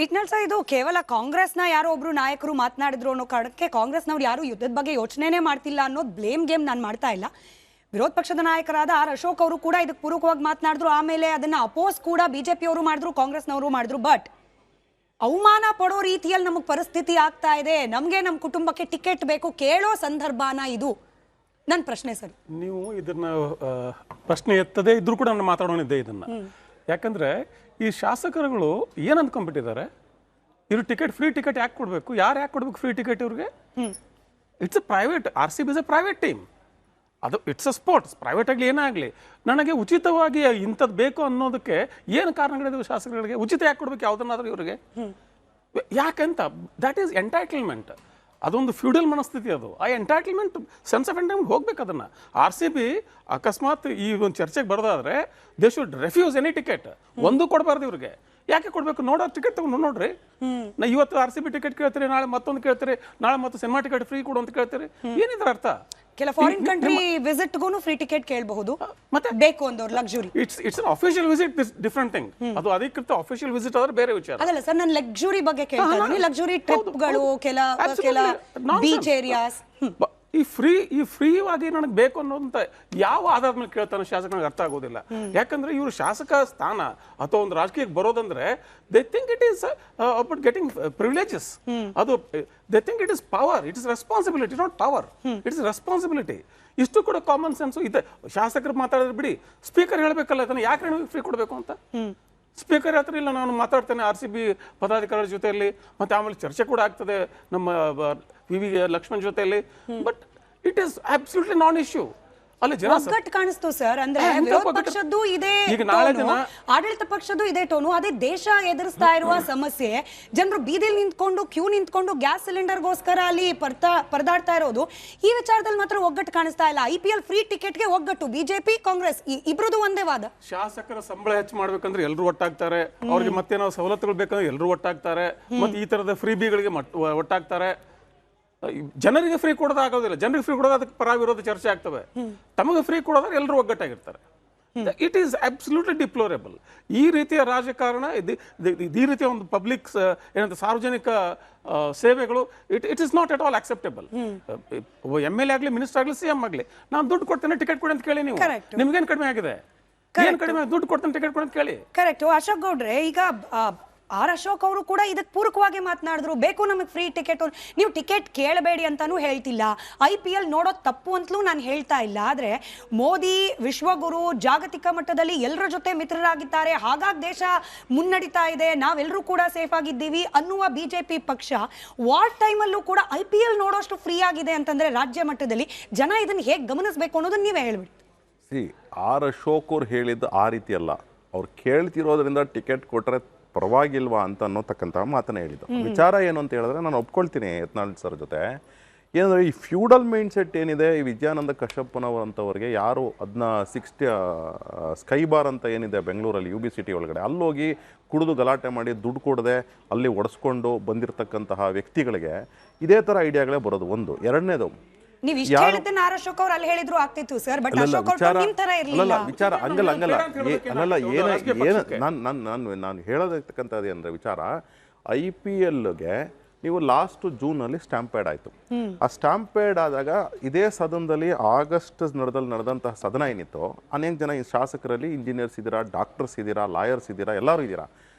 ಇಟ್ನಲ್ sir, ಇದು ಕೇವಲ ಕಾಂಗ್ರೆಸ್ನ ಯಾರೋ ಒಬ್ರು ನಾಯಕರು ಮಾತನಾಡಿದ್ರು ಅನ್ನೋ ಕಾರಣಕ್ಕೆ ಕಾಂಗ್ರೆಸ್ನವ್ರು ಯಾರು ಯುದ್ಧದ ಬಗ್ಗೆ ಯೋಚನೆನೇ ಮಾಡ್ತಿಲ್ಲ ಅನ್ನೋದು ಬ್ಲೇಮ್ ಗೇಮ್ ನಾನು ಮಾಡ್ತಾ ಇಲ್ಲ. ವಿರೋಧ ಪಕ್ಷದ ನಾಯಕರಾದ ಆರ್ ಅಶೋಕ್ ಅವರು ಕೂಡ ಇದಕ್ಕೆ ಪೂರಕವಾಗಿ ಮಾತನಾಡಿದ್ರು. ಆಮೇಲೆ ಅದನ್ನ ಅಪೋಸ್ ಕೂಡ ಬಿಜೆಪಿ ಅವರು ಮಾಡಿದ್ರು, ಕಾಂಗ್ರೆಸ್ನವರು ಮಾಡಿದ್ರು. ಬಟ್ ಅವಮಾನ ಪಡೋ ರೀತಿಯಲ್ಲಿ ನಮಗೆ ಪರಿಸ್ಥಿತಿ ಆಗ್ತಾ ಇದೆ. ನಮಗೆ ನಮ್ಮ ಕುಟುಂಬಕ್ಕೆ ಟಿಕೆಟ್ ಬೇಕು ಕೇಳೋ ಸಂದರ್ಭನ ಇದು? ನನ್ನ ಪ್ರಶ್ನೆ ಸರ್. ನೀವು ಇದನ್ನ ಪ್ರಶ್ನೆ ಎತ್ತದೇ ಇದ್ರೂ ಕೂಡ ನಾನು ಮಾತಾಡೋಣಿದ್ದೆ ಇದನ್ನ. ಯಾಕಂದ್ರೆ ಈ ಶಾಸಕರುಗಳು ಏನು ಅಂದ್ಕೊಂಡ್ಬಿಟ್ಟಿದ್ದಾರೆ, ಇವ್ರು ಟಿಕೆಟ್ ಫ್ರೀ ಟಿಕೆಟ್ ಯಾಕೆ ಕೊಡಬೇಕು, ಯಾರು ಯಾಕೆ ಕೊಡಬೇಕು ಫ್ರೀ ಟಿಕೆಟ್ ಇವ್ರಿಗೆ? It's a private, RCB is a private team. ಅದು ಇಟ್ಸ್ ಅ ಸ್ಪೋರ್ಟ್ಸ್. ಪ್ರೈವೇಟ್ ಆಗಲಿ ಏನಾಗಲಿ, ನನಗೆ ಉಚಿತವಾಗಿ ಇಂಥದ್ದು ಬೇಕು ಅನ್ನೋದಕ್ಕೆ ಏನು ಕಾರಣಗಳಿದಾವೆ ಶಾಸಕರುಗಳಿಗೆ? ಉಚಿತ ಯಾಕೆ ಕೊಡ್ಬೇಕು ಯಾವುದನ್ನಾದ್ರೂ ಇವರಿಗೆ? ಯಾಕಂತ ದ್ಯಾಟ್ ಈಸ್ ಎಂಟೈಟಲ್ಮೆಂಟ್. ಅದೊಂದು ಫ್ಯೂಡಲ್ ಮನಸ್ಥಿತಿ. ಅದು ಆ ಎಂಟೈಟಲ್ಮೆಂಟ್ ಸೆನ್ಸ್ ಆಫ್ ಎಂಟೈಟ್ಮೆಂಟ್ ಹೋಗ್ಬೇಕು. ಅದನ್ನು RCB ಅಕಸ್ಮಾತ್ ಈ ಒಂದು ಚರ್ಚೆಗೆ ಬರೋದಾದ್ರೆ they should refuse any ticket. ಒಂದು ಕೊಡಬಾರ್ದು ಇವ್ರಿಗೆ. ಯಾಕೆ ಕೊಡಬೇಕು? ನೋಡೋ ಟಿಕೆಟ್ ತಗೊಂಡು ನೋಡ್ರಿ. ನಾ ಇವತ್ತು RCB ಟಿಕೆಟ್ ಕೇಳ್ತೀರಿ, ನಾಳೆ ಮತ್ತೊಂದು ಕೇಳ್ತೀರಿ, ನಾಳೆ ಮತ್ತೆ ಸಿನಿಮಾ ಟಿಕೆಟ್ ಫ್ರೀ ಕೊಡು ಅಂತ ಕೇಳ್ತೀರಿ. ಏನಿದ್ರ ಅರ್ಥ? ಕೆಲ ಫಾರಿನ್ ಕಂಟ್ರಿ ವಿಸಿಟ್ಗೂ ಫ್ರೀ ಟಿಕೆಟ್ ಕೇಳಬಹುದು, ಮತ್ತೆ ಬೇಕು ಅಂದವ್ರು luxury. It's an official visit, this different thing. ಅದು ಅಧಿಕೃತ ಅಫಿಷಿಯಲ್ ವಿಸಿಟ್ ಆದ್ರೆ ಬೇರೆ ವಿಚಾರ. ಅದಲ್ಲ ಸರ್, ನಾನು ಲಕ್ಸುರಿ ಬಗ್ಗೆ ಕೇಳ್ತಾ ಇದ್ದೀನಿ. ಲಕ್ಸುರಿ ಟ್ರಿಪ್ಗಳು, ಕೆಲ ಬೀಚ್ ಏರಿಯಾಸ್. ಈ ಫ್ರೀ ಆಗಿ ನನಗೆ ಬೇಕು ಅನ್ನೋಂತ ಯಾವ ಆಧಾರದ ಮೇಲೆ ಕೇಳ್ತಾನೆ ಶಾಸಕನಿಗೆ ಅರ್ಥ ಆಗೋದಿಲ್ಲ. ಯಾಕಂದ್ರೆ ಇವರು ಶಾಸಕ ಸ್ಥಾನ ಅಥವಾ ಒಂದು ರಾಜಕೀಯಕ್ಕೆ ಬರೋದಂದ್ರೆ they think it is about getting privileges. ಅದು they think it is power. It is responsibility, not power. It is responsibility. ಇಷ್ಟು ಕೂಡ ಕಾಮನ್ ಸೆನ್ಸು ಇದೆ. ಶಾಸಕರು ಮಾತಾಡಿದ್ರೆ ಬಿಡಿ, ಸ್ಪೀಕರ್ ಹೇಳಬೇಕಲ್ಲ ಅದನ್ನು ಯಾಕೆ ಫ್ರೀ ಕೊಡಬೇಕು ಅಂತ. ಸ್ಪೀಕರ್ ಹತ್ರ ಇಲ್ಲ, ನಾನು ಮಾತಾಡ್ತೇನೆ RCB ಪದಾಧಿಕಾರಿಗಳ ಜೊತೆಯಲ್ಲಿ, ಮತ್ತೆ ಆಮೇಲೆ ಚರ್ಚೆ ಕೂಡ ಆಗ್ತದೆ ನಮ್ಮ VV ಲಕ್ಷ್ಮಣ್ ಜೊತೆಯಲ್ಲಿ. But it is absolutely non issue. ಅಲ್ಲಿ ಜನ ಒಗ್ಗಟ್ಟು ಕಾಣಿಸ್ತು ಸರ್. ಅಂದ್ರೆ ವಿರೋಧ ಪಕ್ಷದ್ದು ಇದೇ ಟೋನು, ಆಡಳಿತ ಪಕ್ಷದ್ದು ಇದೇ ಟೋನು. ಅದೇ ದೇಶ ಎದುರಿಸ್ತಾ ಇರುವ ಸಮಸ್ಯೆ. ಜನರು ಬೀದಿಲಿ ನಿಂತ್ಕೊಂಡು ಕ್ಯೂ ನಿಂತ್ಕೊಂಡು ಗ್ಯಾಸ್ ಸಿಲಿಂಡರ್ಗೋಸ್ಕರ ಅಲ್ಲಿ ಪರದಾಡ್ತಾ ಇರೋದು. ಈ ವಿಚಾರದಲ್ಲಿ ಮಾತ್ರ ಒಗ್ಗಟ್ಟು ಕಾಣಿಸ್ತಾ ಇಲ್ಲ. IPL ಫ್ರೀ ಟಿಕೆಟ್ಗೆ ಒಗ್ಗಟ್ಟು ಬಿಜೆಪಿ ಕಾಂಗ್ರೆಸ್ ಇಬ್ರದ್ದು ಒಂದೇ ವಾದ. ಶಾಸಕರ ಸಂಬಳ ಹೆಚ್ಚು ಮಾಡ್ಬೇಕಂದ್ರೆ ಎಲ್ಲರೂ ಒಟ್ಟಾಗ್ತಾರೆ. ಅವ್ರಿಗೆ ಮತ್ತೇನೋ ಸವಲತ್ತುಗಳು ಬೇಕಂದ್ರೆ ಎಲ್ಲರೂ ಒಟ್ಟಾಗ್ತಾರೆ. ಮತ್ತೆ ಈ ತರದ ಫ್ರೀ ಬಿಗಳಿಗೆ ಒಟ್ಟಾಗ್ತಾರೆ. ಜನರಿಗೆ ಫ್ರೀ ಕೊಡೋದಾಗೋದಿಲ್ಲ. ಜನರಿಗೆ ಫ್ರೀ ಕೊಡೋದಕ್ಕೆ ಪರ ವಿರೋಧ ಚರ್ಚೆ ಆಗ್ತವೆ. ತಮಗೆ ಫ್ರೀ ಕೊಡೋದ್ರೆ ಎಲ್ಲರೂ ಒಗ್ಗಟ್ಟಾಗಿರ್ತಾರೆ. It is absolutely deplorable. ಈ ರೀತಿಯ ರಾಜಕಾರಣ, ಈ ರೀತಿಯ ಒಂದು ಪಬ್ಲಿಕ್ ಏನಂತ ಸಾರ್ವಜನಿಕ ಸೇವೆಗಳು it is not at all acceptable. MLA ಆಗಲಿ, ಮಿನಿಸ್ಟರ್ ಆಗಲಿ, CM ಆಗಲಿ, ನಾನು ದುಡ್ಡು ಕೊಡ್ತೇನೆ ಟಿಕೆಟ್ ಕೊಡಿ ಅಂತ ಕೇಳಿ. ನೀವು ನಿಮ್ಗೇನು ಕಡಿಮೆ ಆಗಿದೆ? ಏನು ಕಡಿಮೆ? ದುಡ್ಡು ಕೊಡ್ತೇನೆ ಟಿಕೆಟ್ ಕೊಡಿ ಅಂತ ಕೇಳಿ. ಕರೆಕ್ಟ್. ಅಶೋಕ್ ಗೌಡ್ರೆ, ಈಗ ಆರ್ ಅಶೋಕ್ ಅವರು ಕೂಡ ಇದಕ್ಕೆ ಪೂರಕವಾಗಿ ಮಾತನಾಡಿದ್ರು. ಬೇಕು ನಮಗೆ ಫ್ರೀ ಟಿಕೆಟ್, ನೀವು ಟಿಕೆಟ್ ಕೇಳಬೇಡಿ ಅಂತಾನೂ ಹೇಳ್ತಿಲ್ಲ. IPL ನೋಡೋದು ತಪ್ಪು ಅಂತಲೂ ನಾನು ಹೇಳ್ತಾ ಇಲ್ಲ. ಆದರೆ ಮೋದಿ ವಿಶ್ವಗುರು, ಜಾಗತಿಕ ಮಟ್ಟದಲ್ಲಿ ಎಲ್ಲರ ಜೊತೆ ಮಿತ್ರರಾಗಿದ್ದಾರೆ, ಹಾಗಾಗಿ ದೇಶ ಮುನ್ನಡಿತಾ ಇದೆ, ನಾವೆಲ್ಲರೂ ಕೂಡ ಸೇಫ್ ಆಗಿದ್ದೀವಿ ಅನ್ನುವ ಬಿಜೆಪಿ ಪಕ್ಷ ವಾರ್ ಟೈಮಲ್ಲೂ ಕೂಡ IPL ನೋಡೋಷ್ಟು ಫ್ರೀ ಆಗಿದೆ ಅಂತಂದ್ರೆ ರಾಜ್ಯ ಮಟ್ಟದಲ್ಲಿ ಜನ ಇದನ್ನು ಹೇಗೆ ಗಮನಿಸಬೇಕು ಅನ್ನೋದನ್ನ ನೀವೇ ಹೇಳ್ಬಿಡಿ. ಆರ್ ಅಶೋಕ್ ಅವ್ರು ಹೇಳಿದ್ದು ಆ ರೀತಿ ಅಲ್ಲ. ಅವ್ರು ಕೇಳ್ತಿರೋದ್ರಿಂದ ಟಿಕೆಟ್ ಕೊಟ್ಟರೆ ಪರವಾಗಿಲ್ವಾ ಅಂತ ಅನ್ನೋತಕ್ಕಂಥ ಮಾತನ್ನ ಹೇಳಿದ್ದು. ವಿಚಾರ ಏನು ಅಂತ ಹೇಳಿದ್ರೆ, ನಾನು ಒಪ್ಕೊಳ್ತೀನಿ ಯತ್ನಾಳ್ ಸರ್ ಜೊತೆ. ಏನಂದರೆ ಈ ಫ್ಯೂಡಲ್ ಮೈಂಡ್ ಸೆಟ್ ಏನಿದೆ ಈ ವಿದ್ಯಾನಂದ ಕಶ್ಯಪ್ಪನವರಂಥವ್ರಿಗೆ, ಯಾರು ಅದನ್ನ 60 ಸ್ಕೈ ಬಾರ್ ಅಂತ ಏನಿದೆ ಬೆಂಗಳೂರಲ್ಲಿ UB ಸಿಟಿ ಒಳಗಡೆ, ಅಲ್ಲೋಗಿ ಕುಡಿದು ಗಲಾಟೆ ಮಾಡಿ ದುಡ್ಡು ಕೊಡದೆ ಅಲ್ಲಿ ಒಡಿಸ್ಕೊಂಡು ಬಂದಿರತಕ್ಕಂತಹ ವ್ಯಕ್ತಿಗಳಿಗೆ ಇದೇ ಥರ ಐಡಿಯಾಗಳೇ ಬರೋದು. ಒಂದು. ಎರಡನೇದು, ನೀವು ಇಷ್ಟ ಹೇಳಿದ್ದನ್ನ ಆರ್ ಅಶೋಕ್ ಅವರು ಅಲ್ಲಿ ಹೇಳಿದ್ರು ಆಗ್ತಿತ್ತು ಸರ್. ಬಟ್ ಅಶೋಕ್ ಅವರು ನಿಮ್ಮ ತರ ಇರಲಿಲ್ಲ. ವಿಚಾರ ಹಂಗಲ್ಲ ನಾನು ಹೇಳೋದಕ್ಕಂಥದ್ದು ಅಂದರೆ, ವಿಚಾರ IPLಗೆ ನೀವು ಲಾಸ್ಟ್ ಜೂನಲ್ಲಿ ಸ್ಟ್ಯಾಂಪೇಡ್ ಆಯಿತು. ಆ ಸ್ಟ್ಯಾಂಪೇಡ್ ಆದಾಗ ಇದೇ ಸದನದಲ್ಲಿ ಆಗಸ್ಟ್ ನಡೆದಂತಹ ಸದನ ಏನಿತ್ತು, ಅನೇಕ ಜನ ಈ ಶಾಸಕರಲ್ಲಿ ಇಂಜಿನಿಯರ್ಸ್ ಇದ್ದೀರಾ, ಡಾಕ್ಟರ್ಸ್ ಇದ್ದೀರಾ, ಲಾಯರ್ಸ್ ಇದ್ದೀರಾ, ಎಲ್ಲರೂ ಇದ್ದೀರಾ.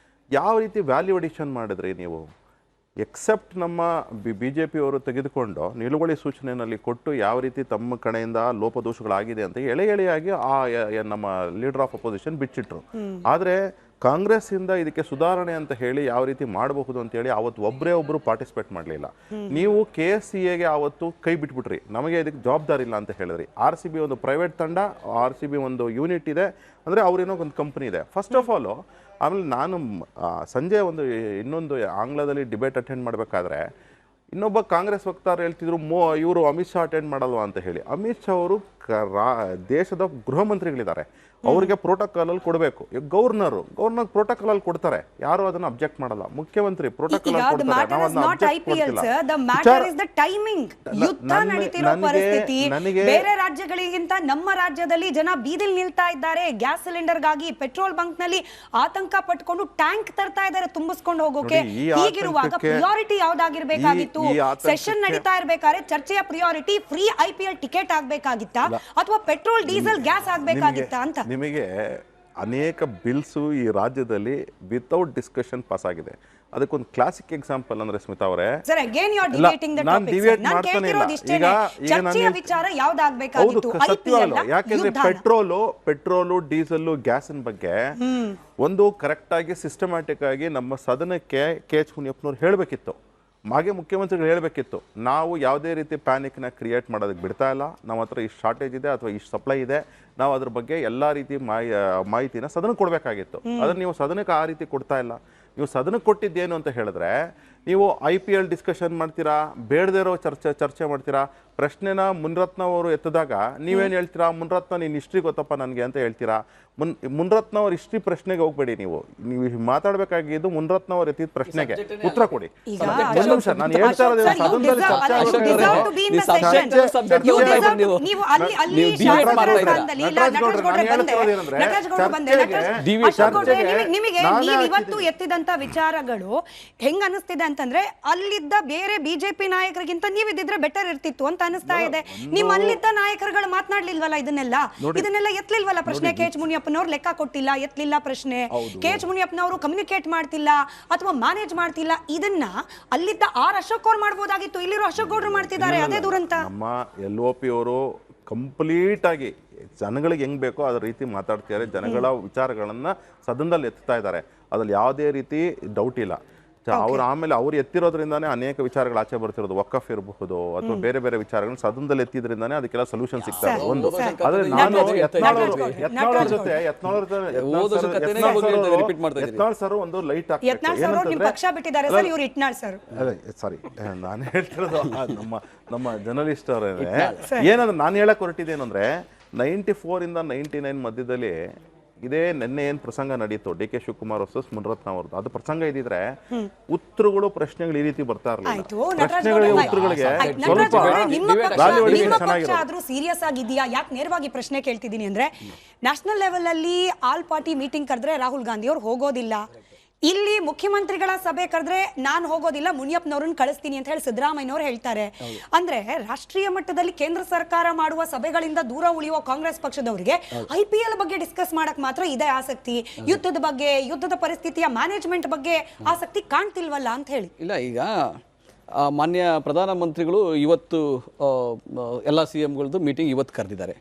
ಯಾವ ರೀತಿ ವ್ಯಾಲ್ಯೂ ಅಡಿಷನ್ ಮಾಡಿದ್ರಿ ನೀವು? ಎಕ್ಸೆಪ್ಟ್ ನಮ್ಮ BJP ಅವರು ತೆಗೆದುಕೊಂಡು ನಿಲುವಳಿ ಸೂಚನೆಯಲ್ಲಿ ಕೊಟ್ಟು ಯಾವ ರೀತಿ ತಮ್ಮ ಕಡೆಯಿಂದ ಲೋಪದೋಷಗಳಾಗಿದೆ ಅಂತ ಎಳೆಯಾಗಿ ನಮ್ಮ ಲೀಡರ್ ಆಫ್ ಅಪೋಸಿಷನ್ ಬಿಚ್ಚಿಟ್ರು. ಆದರೆ ಕಾಂಗ್ರೆಸ್ಸಿಂದ ಇದಕ್ಕೆ ಸುಧಾರಣೆ ಅಂತ ಹೇಳಿ ಯಾವ ರೀತಿ ಮಾಡಬಹುದು ಅಂತ ಹೇಳಿ ಅವತ್ತು ಒಬ್ಬರು ಪಾರ್ಟಿಸಿಪೇಟ್ ಮಾಡಲಿಲ್ಲ. ನೀವು KSCAಗೆ ಅವತ್ತು ಕೈ ಬಿಟ್ಬಿಟ್ರಿ, ನಮಗೆ ಇದಕ್ಕೆ ಜವಾಬ್ದಾರಿ ಇಲ್ಲ ಅಂತ ಹೇಳಿದ್ರಿ. RCB ಒಂದು ಪ್ರೈವೇಟ್ ತಂಡ, RCB ಒಂದು ಯೂನಿಟ್ ಇದೆ ಅಂದರೆ ಅವ್ರೇನೋ ಒಂದು ಕಂಪ್ನಿ ಇದೆ. ಫಸ್ಟ್ ಆಫ್ ಆಲು, ಆಮೇಲೆ ನಾನು ಸಂಜೆ ಇನ್ನೊಂದು ಆಂಗ್ಲದಲ್ಲಿ ಡಿಬೇಟ್ ಅಟೆಂಡ್ ಮಾಡಬೇಕಾದ್ರೆ ಇನ್ನೊಬ್ಬ ಕಾಂಗ್ರೆಸ್ ವಕ್ತಾರ ಹೇಳ್ತಿದ್ರು, ಇವರು ಅಮಿತ್ ಶಾ ಅಟೆಂಡ್ ಮಾಡಲ್ವಾ ಅಂತ ಹೇಳಿ. ಅಮಿತ್ ಶಾ ಅವರು ದೇಶದ ಗೃಹ ಮಂತ್ರಿಗಳಿದ್ದಾರೆ, ಅವ್ರಿಗೆ ಪ್ರೋಟೋಕಾಲ್ ಅಲ್ಲಿ ಕೊಡಬೇಕು. ಗವರ್ನರ್ ಪ್ರೋಟೋಕಾಲ್ ಅಲ್ಲಿ ಕೊಡ್ತಾರೆ, ಯಾರು ಅದನ್ನ ಅಬ್ಜೆಕ್ಟ್ ಮಾಡಲ್ಲ. ಮುಖ್ಯಮಂತ್ರಿ ಪ್ರೋಟೋಕಾಲ್ ಅಲ್ಲಿ ಕೊಡ್ತಾರೆ, ನಾವು ಅದನ್ನ ಅಬ್ಜೆಕ್ಟ್ ಮಾಡ್ತಿಲ್ಲ. ಟೈಮಿಂಗ್ ಯುದ್ಧ ನಡೀತಿರೋ ಪರಿಸ್ಥಿತಿ, ಬೇರೆ ರಾಜ್ಯಗಳಿಗಿಂತ ನಮ್ಮ ರಾಜ್ಯದಲ್ಲಿ ಜನ ಬೀದಿಲ್ ನಿಲ್ತಾ ಇದ್ದಾರೆ. ಗ್ಯಾಸ್ ಸಿಲಿಂಡರ್ಗಾಗಿ ಪೆಟ್ರೋಲ್ ಬಂಕ್ ನಲ್ಲಿ ಆತಂಕ ಪಟ್ಕೊಂಡು ಟ್ಯಾಂಕ್ ತರ್ತಾ ಇದ್ದಾರೆ ತುಂಬಿಸ್ಕೊಂಡು ಹೋಗೋಕೆ. ಹೀಗಿರುವಾಗ ಪ್ರಿಯಾರಿಟಿ ಯಾವ್ದಾಗಿರ್ಬೇಕಾಗಿತ್ತು? ಸೆಷನ್ ನಡೀತಾ ಇರ್ಬೇಕಾದ್ರೆ ಚರ್ಚೆಯ ಪ್ರಿಯಾರಿಟಿ ಫ್ರೀ IPL ಟಿಕೆಟ್ ಆಗ್ಬೇಕಾಗಿತ್ತ ಅಥವಾ ಪೆಟ್ರೋಲ್ ಡೀಸೆಲ್ ಗ್ಯಾಸ್ ಆಗ್ಬೇಕಾಗಿತ್ತ ಅಂತ? ನಿಮಗೆ ಅನೇಕ ಬಿಲ್ಸು ಈ ರಾಜ್ಯದಲ್ಲಿ ವಿತೌಟ್ ಡಿಸ್ಕಷನ್ ಪಾಸ್ ಆಗಿದೆ. ಅದಕ್ಕೊಂದು ಕ್ಲಾಸಿಕ್ ಎಕ್ಸಾಂಪಲ್ ಅಂದ್ರೆ ಸ್ಮಿತಾ ಅವರೇ, sir again you are debating the topic. ನಾನು ಕೇಳ್ತಿರೋದು ಇಷ್ಟೇನೆ, ಚರ್ಚೆಯ ವಿಚಾರ ಯಾವ್ದಾಗಬೇಕಾಗಿತ್ತು? ಸತ್ಯವಲ್ಲ. ಯಾಕೆಂದ್ರೆ ಪೆಟ್ರೋಲು ಡೀಸೆಲ್ ಗ್ಯಾಸಿನ ಬಗ್ಗೆ ಒಂದು ಕರೆಕ್ಟ್ ಆಗಿ ಸಿಸ್ಟಮ್ಯಾಟಿಕ್ ಆಗಿ ನಮ್ಮ ಸದನಕ್ಕೆ KH ಮುನಿಯಪ್ಪನವ್ರು ಹೇಳಬೇಕಿತ್ತು, ಹಾಗೆ ಮುಖ್ಯಮಂತ್ರಿಗಳು ಹೇಳಬೇಕಿತ್ತು. ನಾವು ಯಾವುದೇ ರೀತಿ ಪ್ಯಾನಿಕ್ನ ಕ್ರಿಯೇಟ್ ಮಾಡೋದಕ್ಕೆ ಬಿಡ್ತಾ ಇಲ್ಲ, ನಮ್ಮ ಹತ್ರ ಇಷ್ಟು ಶಾರ್ಟೇಜ್ ಇದೆ ಅಥವಾ ಇಷ್ಟು ಸಪ್ಲೈ ಇದೆ, ನಾವು ಅದ್ರ ಬಗ್ಗೆ ಎಲ್ಲ ರೀತಿ ಮಾಹಿತಿನ ಸದನಕ್ಕೆ ಕೊಡಬೇಕಾಗಿತ್ತು. ಅದನ್ನು ನೀವು ಸದನಕ್ಕೆ ಆ ರೀತಿ ಕೊಡ್ತಾ ಇಲ್ಲ. ನೀವು ಸದನಕ್ಕೆ ಕೊಟ್ಟಿದ್ದೇನು ಅಂತ ಹೇಳಿದ್ರೆ, ನೀವು IPL ಡಿಸ್ಕಷನ್ ಮಾಡ್ತೀರಾ, ಬೇಡದೇ ಇರೋ ಚರ್ಚೆ ಮಾಡ್ತೀರಾ. ಪ್ರಶ್ನೆನ ಮುನ್ರತ್ನ ಅವರು ಎತ್ತಿದಾಗ ನೀವೇನು ಹೇಳ್ತೀರಾ? ಮುನ್ರತ್ನ ನೀನು ಹಿಸ್ಟ್ರಿ ಗೊತ್ತಪ್ಪ ನನಗೆ ಅಂತ ಹೇಳ್ತೀರಾ. ಮುನ್ರತ್ನ ಅವ್ರ ಹಿಸ್ಟ್ರಿ ಪ್ರಶ್ನೆಗೆ ಹೋಗ್ಬೇಡಿ. ನೀವು ಮಾತಾಡಬೇಕಾಗಿದ್ದು ಮುನ್ರತ್ನ ಅವ್ರು ಎತ್ತಿದ ಪ್ರಶ್ನೆಗೆ ಉತ್ತರ ಕೊಡಿ. ಒಂದು ನಿಮಿಷ, ನಾನು ಹೇಳ್ತಾ ಇರೋದು ಸದನದಲ್ಲಿ ಇವತ್ತು ಎತ್ತಿದಂತ ವಿಚಾರಗಳು ಹೆಂಗ ಅನಿಸ್ತಿದೆ ಅಂತಂದ್ರೆ, ಅಲ್ಲಿದ್ದ ಬೇರೆ ಬಿಜೆಪಿ ನಾಯಕರಿಗಿಂತ ನೀವಿದ್ರೆ ಬೆಟರ್ ಇರ್ತಿತ್ತು ಅಂತ ಅನಿಸ್ತಾ ಇದೆ. ನೀವು ಅಲ್ಲಿದ್ದ ನಾಯಕರುಗಳು ಮಾತನಾಡ್ಲಿಲ್ವಲ್ಲ, ಇದನ್ನೆಲ್ಲ ಎತ್ತಲಿಲ್ವಲ್ಲ ಪ್ರಶ್ನೆ. KH ಮುನಿಯಪ್ಪನವ್ರು ಲೆಕ್ಕ ಕೊಟ್ಟಿಲ್ಲ, ಎತ್ತಲಿಲ್ಲ ಪ್ರಶ್ನೆ. KH ಮುನಿಯಪ್ಪನವರು ಕಮ್ಯುನಿಕೇಟ್ ಮಾಡ್ತಿಲ್ಲ ಅಥವಾ ಮ್ಯಾನೇಜ್ ಮಾಡ್ತಿಲ್ಲ. ಇದನ್ನ ಅಲ್ಲಿದ್ದ ಅಶೋಕ್ ಅವ್ರು ಮಾಡ್ಬೋದಾಗಿತ್ತು, ಇಲ್ಲಿರೋ ಅಶೋಕ್ ಗೌಡ್ರು ಮಾಡ್ತಿದ್ದಾರೆ. ಅದೇ ದುರಂತ. ನಮ್ಮ LOP ಅವರು ಕಂಪ್ಲೀಟ್ ಆಗಿ ಜನಗಳಿಗೆ ಹೆಂಗ್ ಬೇಕೋ ಅದ್ರ ರೀತಿ ಮಾತಾಡ್ತಿದ್ದಾರೆ. ಜನಗಳ ವಿಚಾರಗಳನ್ನ ಸದನದಲ್ಲಿ ಎತ್ತಾ ಇದ್ದಾರೆ, ಅದ್ರಲ್ಲಿ ಯಾವುದೇ ರೀತಿ ಡೌಟ್ ಇಲ್ಲ. ಅವ್ರು ಆಮೇಲೆ ಅವ್ರು ಎತ್ತಿರೋದ್ರಿಂದಾನೇ ಅನೇಕ ವಿಚಾರಗಳು ಆಚೆ ಬರ್ತಿರೋದು. ವಕಫ್ ಇರಬಹುದು ಅಥವಾ ಬೇರೆ ಬೇರೆ ವಿಚಾರಗಳನ್ನು ಸದನದಲ್ಲಿ ಎತ್ತಿದ್ರಿಂದಾನೇ ಅದಕ್ಕೆಲ್ಲ ಸೊಲ್ಯೂಷನ್ ಸಿಗ್ತಾ ಇದೆ. ಒಂದು ಆದ್ರೆ ನಾನು ಯತ್ನಾಳ್ ಜೊತೆ ಯತ್ನಾಳ್ ಸರ್ ಒಂದು ಲೈಟ್ ಸಾರಿ ನಾನು ಹೇಳ್ತಿರೋದು ನಮ್ಮ ಜರ್ನಲಿಸ್ಟ್ ಅವರೇ ಏನಂದ್ರೆ ನಾನು ಹೇಳಕ್ ಹೊರಟಿದ್ದೇನು ಅಂದ್ರೆ 94 ಇಂದ 99 ಮಧ್ಯದಲ್ಲಿ ಇದೇ ನಿನ್ನೆ ಏನ್ ಪ್ರಸಂಗ ನಡೀತು DK ಶಿವಕುಮಾರ್ ವರ್ಸಸ್ ಮುನ್ರತ್ನ ಅವ್ರದ್ದು, ಅದು ಪ್ರಸಂಗ ಇದ್ದಿದ್ರೆ ಉತ್ತರಗಳು ಪ್ರಶ್ನೆಗಳು ಈ ರೀತಿ ಬರ್ತಾ ಇರಲಿಲ್ಲ. ಪ್ರಶ್ನೆಗಳಿಗೆ ಉತ್ತರಗಳಿಗೆ ಆದ್ರೂ ಸೀರಿಯಸ್ ಆಗಿದೆಯಾ? ಯಾಕೆ ನೇರವಾಗಿ ಪ್ರಶ್ನೆ ಕೇಳ್ತಿದ್ದೀನಿ ಅಂದ್ರೆ, ನ್ಯಾಷನಲ್ ಲೆವೆಲ್ ಅಲ್ಲಿ ಆಲ್ ಪಾರ್ಟಿ ಮೀಟಿಂಗ್ ಕರೆದ್ರೆ ರಾಹುಲ್ ಗಾಂಧಿ ಅವ್ರು ಹೋಗೋದಿಲ್ಲ. ಇಲ್ಲಿ ಮುಖ್ಯಮಂತ್ರಿಗಳ ಸಭೆ ಕರೆದ್ರೆ ನಾನು ಹೋಗೋದಿಲ್ಲ, ಮುನಿಯಪ್ಪನವ್ರನ್ನ ಕಳಿಸ್ತೀನಿ ಅಂತ ಹೇಳಿ ಸಿದ್ದರಾಮಯ್ಯನವ್ರು ಹೇಳ್ತಾರೆ. ಅಂದ್ರೆ ರಾಷ್ಟ್ರೀಯ ಮಟ್ಟದಲ್ಲಿ ಕೇಂದ್ರ ಸರ್ಕಾರ ಮಾಡುವ ಸಭೆಗಳಿಂದ ದೂರ ಉಳಿಯುವ ಕಾಂಗ್ರೆಸ್ ಪಕ್ಷದವರಿಗೆ IPL ಬಗ್ಗೆ ಡಿಸ್ಕಸ್ ಮಾಡಕ್ ಮಾತ್ರ ಇದೇ ಆಸಕ್ತಿ. ಯುದ್ಧದ ಬಗ್ಗೆ, ಯುದ್ಧದ ಪರಿಸ್ಥಿತಿಯ ಮ್ಯಾನೇಜ್ಮೆಂಟ್ ಬಗ್ಗೆ ಆಸಕ್ತಿ ಕಾಣ್ತಿಲ್ವಲ್ಲ ಅಂತ ಹೇಳಿ. ಇಲ್ಲ, ಈಗ ಮಾನ್ಯ ಪ್ರಧಾನಮಂತ್ರಿಗಳು ಇವತ್ತು ಎಲ್ಲ CMಗಳದ್ದು ಮೀಟಿಂಗ್ ಇವತ್ತು ಕರೆದಿದ್ದಾರೆ.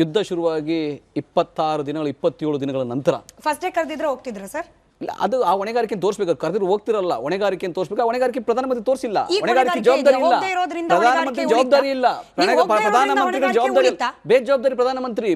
ಯುದ್ಧ ಶುರುವಾಗಿ 26 ದಿನಗಳು 27 ದಿನಗಳ ನಂತರ ಫಸ್ಟ್ ಡೇ ಕರೆದಿದ್ರೆ ಹೋಗ್ತಿದ್ರ ಸರ್? ಇಲ್ಲ, ಅದು ಆ ಹೊಣೆಗಾರಿಕೆ ತೋರಿಸಬೇಕು. ಕರೆದ್ರು ಹೋಗ್ತಿರಲ್ಲ, ಹೊಣೆಗಾರಿಕೆ ತೋರಿಸಬೇಕು. ಆ ಹೊಣೆಗಾರಿಕೆ ಪ್ರಧಾನಮಂತ್ರಿ ತೋರಿಸಿಲ್ಲ. ಹೊಣೆಗಾರಿಕೆ ಜವಾಬ್ದಾರಿ ಇಲ್ಲ, ಪ್ರಧಾನಮಂತ್ರಿ ಜವಾಬ್ದಾರಿ ಇಲ್ಲ. ಪ್ರಧಾನಮಂತ್ರಿಗಳ ಜವಾಬ್ದಾರಿ, ಬೇಜವಾಬ್ದಾರಿ ಪ್ರಧಾನಮಂತ್ರಿ.